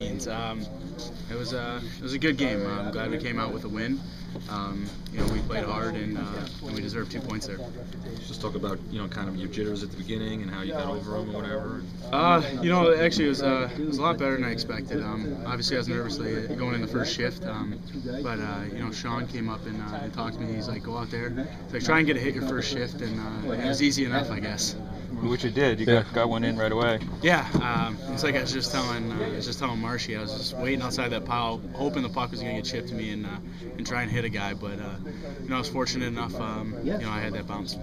It was a good game. I'm glad we came out with a win. We played hard and we deserved 2 points there. Just talk about kind of your jitters at the beginning and how you got over them or whatever. Actually it was a lot better than I expected. Obviously I was nervously going in the first shift, but Sean came up and talked to me. He's like, go out there, like try and get a hit your first shift, and it was easy enough, I guess. Which you did. You got one in right away. Yeah, it's like I was just telling Marshy. I was just waiting outside that pile, hoping the puck was going to get chipped to me and try and hit a guy. But I was fortunate enough. I had that bounce.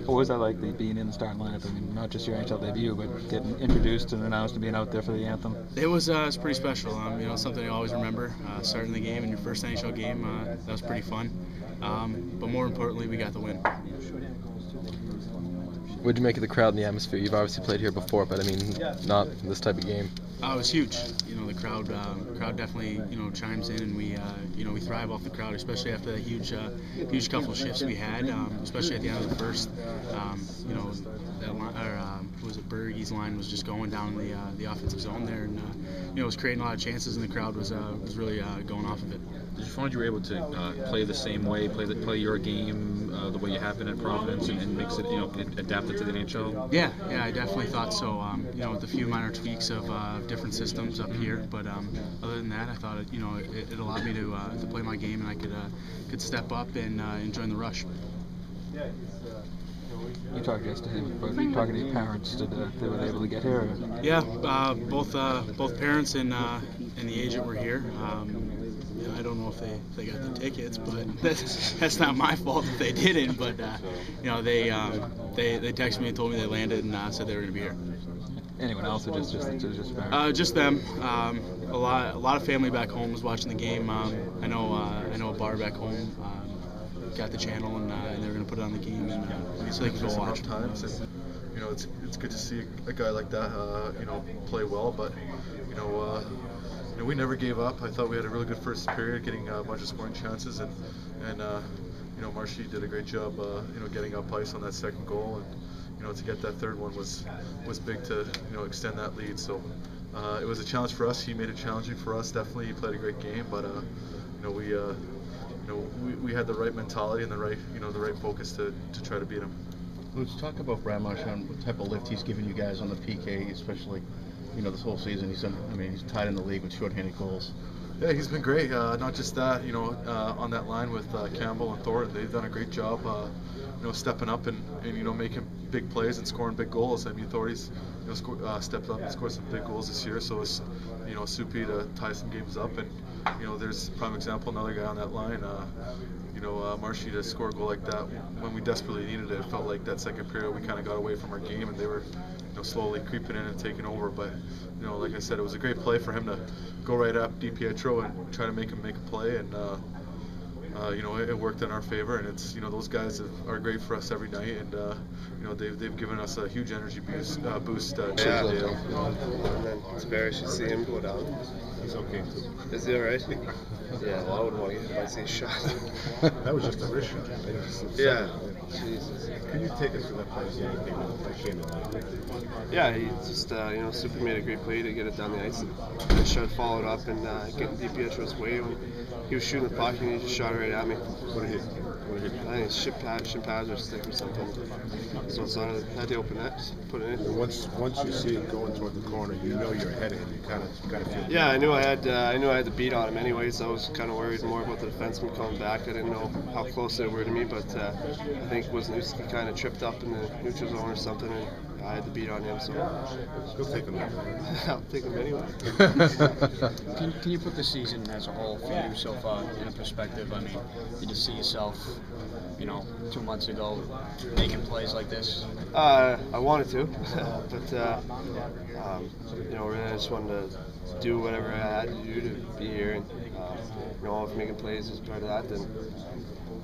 What was that like, being in the starting lineup? I mean, not just your NHL debut, but getting introduced and announced and being out there for the anthem. It was pretty special. Something I always remember. Starting the game in your first NHL game. That was pretty fun. But more importantly, we got the win. What did you make of the crowd and the atmosphere? You've obviously played here before, but I mean, not in this type of game. It was huge. The crowd definitely chimes in, and we thrive off the crowd, especially after the huge couple of shifts we had, especially at the end of the first. Bergey's line was just going down the offensive zone there, and it was creating a lot of chances, and the crowd was really going off of it. Did you find you were able to play the same way, play your game the way you have been at Providence, and mix it, adapt it to the NHL? Yeah, I definitely thought so. With a few minor tweaks of different systems up here, but other than that, I thought it allowed me to play my game, and I could step up and join the rush. You talked yesterday, but you talking to your parents, they were able to get here? Or? Yeah, both parents and the agent were here. I don't know if they got the tickets, but that's not my fault if they didn't. But they texted me and told me they landed and said they were going to be here. Anyone else, or just just them. A lot of family back home was watching the game. I know a bar back home got the channel, and they were going to put it on the game, and so they could go watch. Times, and, it's good to see a guy like that play well, but we never gave up. I thought we had a really good first period, getting a bunch of scoring chances, and Marchand did a great job getting up ice on that second goal, and to get that third one was big to extend that lead. So it was a challenge for us. He made it challenging for us. Definitely, he played a great game, but we had the right mentality and the right focus to try to beat him. Let's talk about Brad Marchand, what type of lift he's given you guys on the PK, especially this whole season. He's tied in the league with shorthanded goals. Yeah, he's been great. Not just that, on that line with Campbell and Thornton, they've done a great job, stepping up and making big plays and scoring big goals. I mean, Thornton's stepped up and scored some big goals this year, so it's Soupy to tie some games up, and there's a prime example, another guy on that line. Marchand to score a goal like that when we desperately needed it. It felt like that second period we kind of got away from our game, and they were slowly creeping in and taking over. But like I said, it was a great play for him to go right up DiPietro and try to make him make a play, and it worked in our favor. And it's those guys are great for us every night, and they've given us a huge energy boost. And then it's very to see him go down. He's okay too. Is he alright? Yeah, well, I wouldn't want to get my see shot. That was just a wrist shot. Yeah. Jesus. Can you take us to that place? Yeah, he just Super made a great play to get it down the ice, and I tried to follow it up and get in DiPietro's way when he was shooting the puck, and he just shot it right at me. What did he? I think it's shin pads or stick or something. So it's on it. I had to open that, just put it in. Once you see it going toward the corner, you're ahead of him. You kind of feel. Yeah, I knew I had the beat on him anyways. I was kind of worried more about the defenseman coming back. I didn't know how close they were to me, but I think Wisniewski kind of tripped up in the neutral zone or something, and I had the beat on him. So you'll take him. I'll take him anyway. Can you put the season as a whole for you so far in perspective? I mean, did you see yourself, 2 months ago making plays like this? I wanted to, but really I just wanted to do whatever I had to do to be here, and if making plays is part of that, then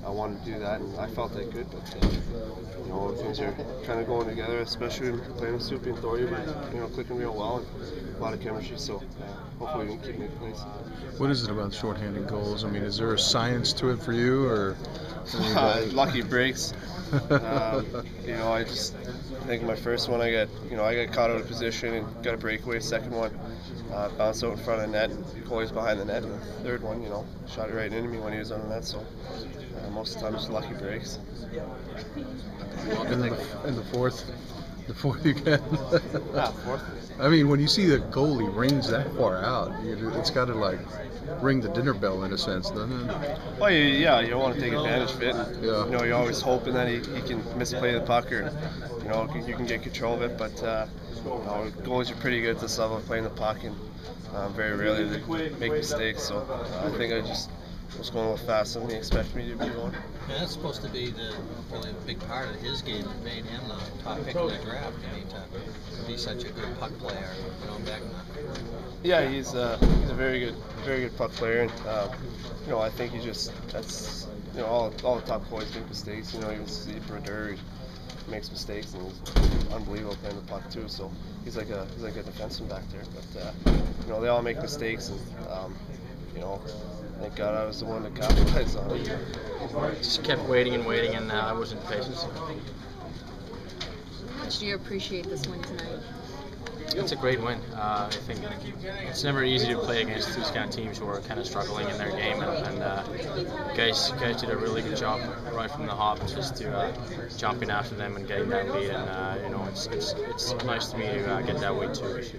I wanted to do that, and I felt that good. But things are kind of going together, especially playing with Soupy and Thornton, but clicking real well and a lot of chemistry. So hopefully we can keep making plays. What is it about shorthanded goals? I mean, is there a science to it for you, or? Lucky breaks. I just think my first one I got caught out of position and got a breakaway. Second one, bounced out in front of the net, goalie's behind the net. And the third one, shot it right into me when he was on the net. So most of the time it's lucky breaks. And the fourth you get. Fourth. I mean, when you see the goalie range that far out, it's got to like ring the dinner bell in a sense, doesn't it? Well, you don't want to take advantage of it. And, Yeah. you're always hoping that he can misplay the puck or you can get control of it. But goalies are pretty good at this level of playing the puck, and very rarely they make mistakes. So I think I just was going a little faster than he expected me to be going. And that's supposed to be really a big part of his game that made him the top pick of the draft. I mean, to be such a good puck player, back in that. Yeah, he's a very good puck player, and I think that's all the top goalies make mistakes. Even Steve Brodeur makes mistakes, and he's unbelievable playing the puck too. So he's like a defenseman back there. But they all make mistakes, and thank God I was the one to capitalize on it. Just kept waiting, and I wasn't patient. How much do you appreciate this win tonight? It's a great win. I think it's never easy to play against these kind of teams who are kind of struggling in their game, and guys did a really good job right from the hop, just to jumping after them and getting that lead. And it's nice to me to get that way too, because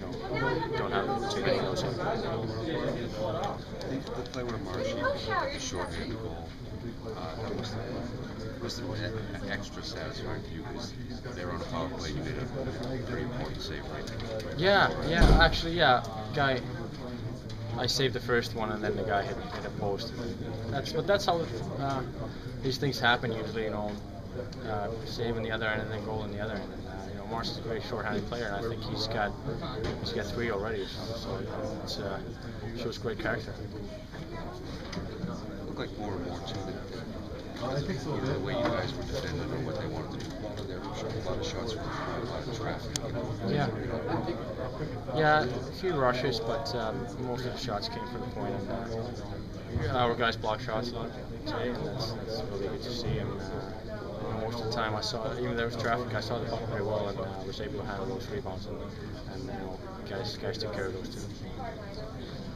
don't have too many of those. The play with Marchand, the short-handed goal, was the extra satisfying for you because they were on a power play and you made a very important save right there? Yeah, actually, guy, I saved the first one and then the guy hit a post. That's how these things happen usually, saving the other end and then goal in the other end. And, Marchand's a great short-handed player, and I think he's got 3 already. So it shows great character. It looked like more and more too that the way you guys were defending or what they wanted to do. There were a lot of shots from a lot of traffic. Yeah, a few rushes, but most of the shots came from the point. And our guys block shots a lot today, and that's really good to see. And most of the time, I saw, even there was traffic, I saw the puck very well, and was able to handle those rebounds, and guys took care of those too.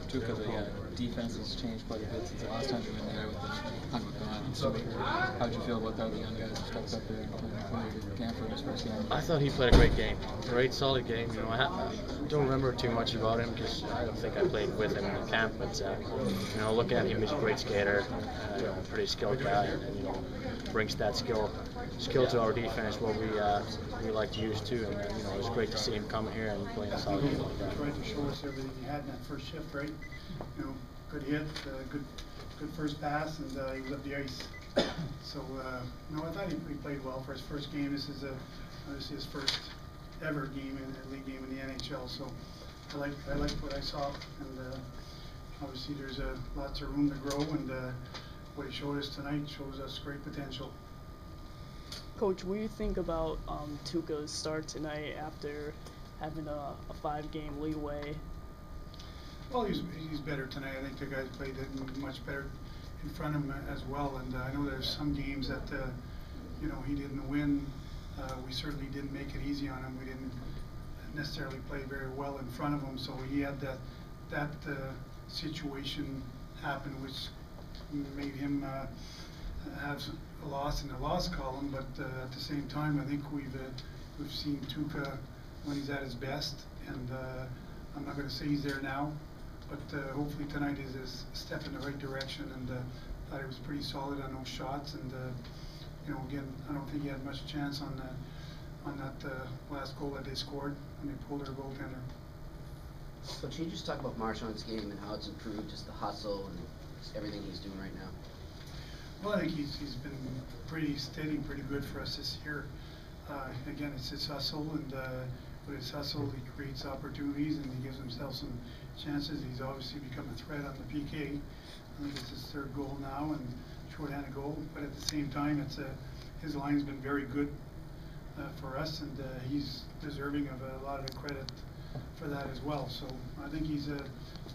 Tuukka, the defense has changed quite a bit since the last time you were in there with the puck gone. So how'd you feel about that? The young guys stepped up there and played Kampfer in his first game. I thought he played a great game. Great, solid game. I don't remember too much about him because I don't think I played with him in camp. But looking at him, he's a great skater, pretty skilled guy, and brings that skill to our defense, what we like to use too. And it was great to see him come here and play a solid game like that. Tried to show us everything he had in that first shift, right? Good hit, good first pass, and he was up the ice. So I thought he played well for his first game. This is obviously his first ever game in a league game in the NHL. So I liked what I saw, and obviously there's lots of room to grow, and what he showed us tonight shows us great potential. Coach, what do you think about Tuukka's start tonight after having a 5-game leeway? Well, he's better tonight. I think the guys played much better in front of him as well. And I know there's some games that he didn't win. We certainly didn't make it easy on him. We didn't necessarily play very well in front of him. So he had that situation happen, which made him have a loss in the loss column. But at the same time, I think we've seen Tuukka when he's at his best, and I'm not going to say he's there now, but hopefully tonight is a step in the right direction. And thought he was pretty solid on those shots, and again, I don't think he had much chance on that last goal that they scored when they pulled their goaltender. So can you just talk about Marchand's game and how it's improved, just the hustle and everything he's doing right now? Well, I think he's been pretty steady, pretty good for us this year. Again, it's his hustle, and with his hustle, he creates opportunities and he gives himself some chances. He's obviously become a threat on the PK. I think it's his 3rd goal now, and short-handed goal. But at the same time, his line's been very good for us, and he's deserving of a lot of the credit for that as well. So I think he's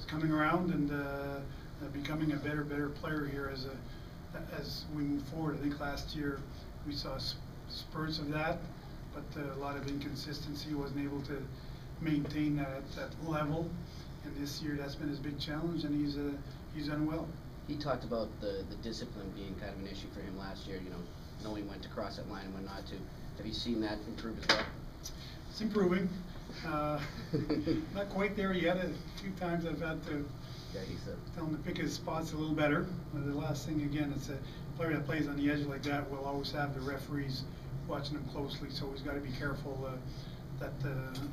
coming around and becoming a better player here as we move forward. I think last year we saw spurts of that, but a lot of inconsistency. Wasn't able to maintain that at that level, And this year, that's been his big challenge, and he's done well. He talked about the discipline being kind of an issue for him last year, you know, knowing when to cross that line and when not to. Have you seen that improve as well? It's improving. Not quite there yet. A few times I've had to tell him to pick his spots a little better. The last thing, again, it's a player that plays on the edge like that will always have the referees watching him closely, so he's got to be careful that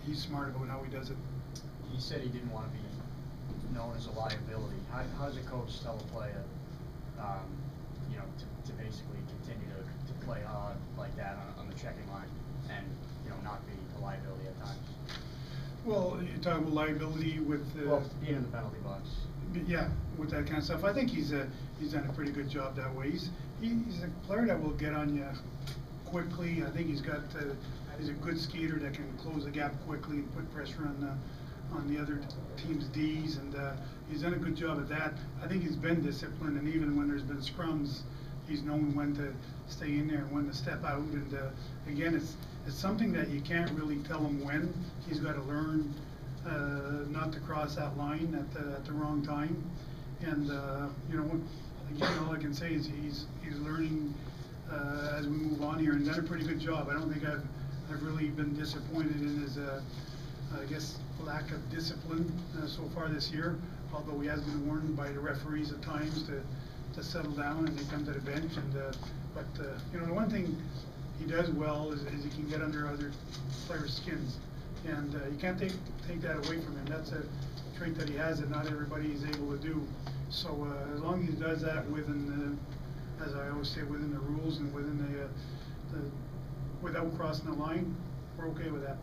he's smart about how he does it. He said he didn't want to be known as a liability. How does a coach tell a player, you know, to basically continue to play hard like that on the checking line and, you know, not be a liability at times? Well, you're talking about liability with well, being in the penalty box. Yeah, with that kind of stuff. I think he's done a pretty good job that way. He's a player that will get on you quickly. I think he's a good skater that can close the gap quickly and put pressure on the other team's D's, and he's done a good job at that. I think he's been disciplined, and even when there's been scrums, he's known when to stay in there and when to step out. And again, it's something that you can't really tell him when. He's got to learn not to cross that line at the wrong time. And you know, again, all I can say is he's learning as we move on here, and done a pretty good job. I don't think I've really been disappointed in his I guess lack of discipline so far this year, although he has been warned by the referees at times to settle down and they come to the bench. And but you know, the one thing he does well is he can get under other players' skins, and you can't take that away from him. That's a trait that he has that not everybody is able to do. So as long as he does that within the, as I always say, within the rules and within the without crossing the line, we're okay with that.